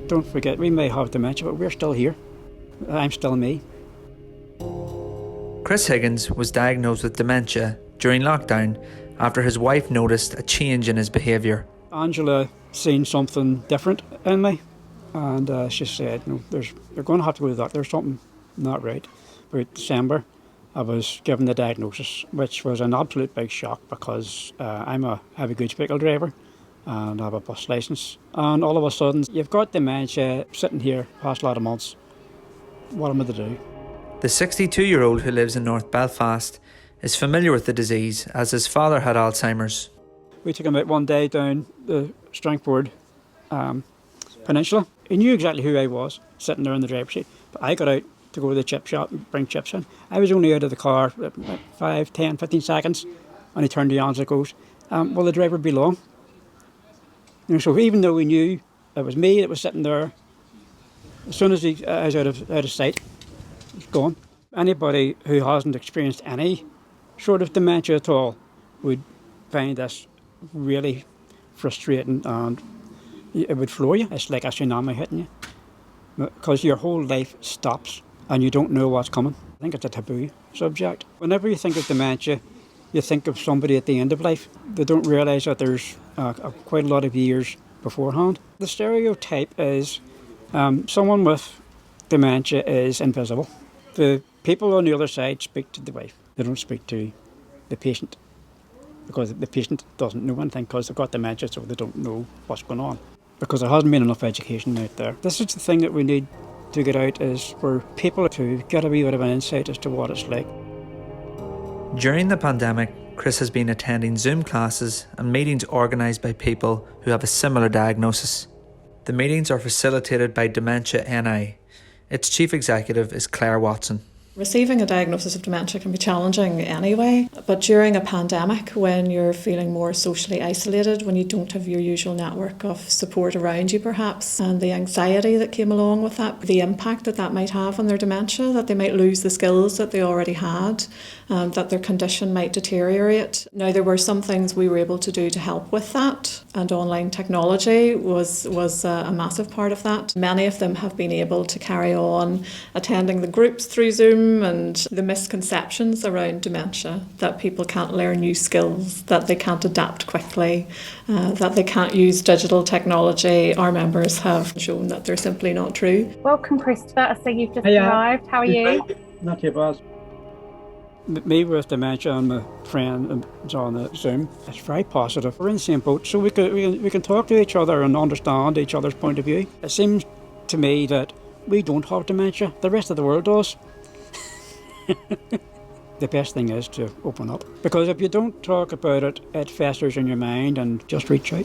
Don't forget, we may have dementia, but we're still here. I'm still me. Chris Higgins was diagnosed with dementia during lockdown after his wife noticed a change in his behaviour. Angela seen something different in me, and she said, "No, you're going to have to go to the doctor. There's something not right." About December, I was given the diagnosis, which was an absolute big shock because I'm a heavy goods vehicle driver and I have a bus licence. And all of a sudden, you've got dementia sitting here past a lot of months. What am I to do? The 62-year-old who lives in North Belfast is familiar with the disease as his father had Alzheimer's. We took him out one day down the Strangford Peninsula. He knew exactly who I was, sitting there in the driver's seat. But I got out to go to the chip shop and bring chips in. I was only out of the car 5, 10, 15 seconds, and he turned to Angela and goes, "Will the driver be long?" So even though we knew it was me that was sitting there, as soon as he was out of sight, he's gone. Anybody who hasn't experienced any sort of dementia at all would find this really frustrating, and it would floor you. It's like a tsunami hitting you, because your whole life stops and you don't know what's coming. I think it's a taboo subject. Whenever you think of dementia, you think of somebody at the end of life. They don't realise that there's quite a lot of years beforehand. The stereotype is someone with dementia is invisible. The people on the other side speak to the wife. They don't speak to the patient, because the patient doesn't know anything because they've got dementia, so they don't know what's going on, because there hasn't been enough education out there. This is the thing that we need to get out, is for people to get a wee bit of an insight as to what it's like. During the pandemic, Chris has been attending Zoom classes and meetings organised by people who have a similar diagnosis. The meetings are facilitated by Dementia NI. Its chief executive is Claire Watson. Receiving a diagnosis of dementia can be challenging anyway, but during a pandemic, when you're feeling more socially isolated, when you don't have your usual network of support around you perhaps, and the anxiety that came along with that, the impact that that might have on their dementia, that they might lose the skills that they already had, that their condition might deteriorate. Now, there were some things we were able to do to help with that, and online technology was a massive part of that. Many of them have been able to carry on attending the groups through Zoom, and the misconceptions around dementia, that people can't learn new skills, that they can't adapt quickly, that they can't use digital technology, our members have shown that they're simply not true. Welcome, Christopher. So you've just arrived. How are you? Not too bad. Me with dementia and my friend is on the Zoom. It's very positive. We're in the same boat, so we can talk to each other and understand each other's point of view. It seems to me that we don't have dementia. The rest of the world does. The best thing is to open up, because if you don't talk about it, it festers in your mind, and just reach out.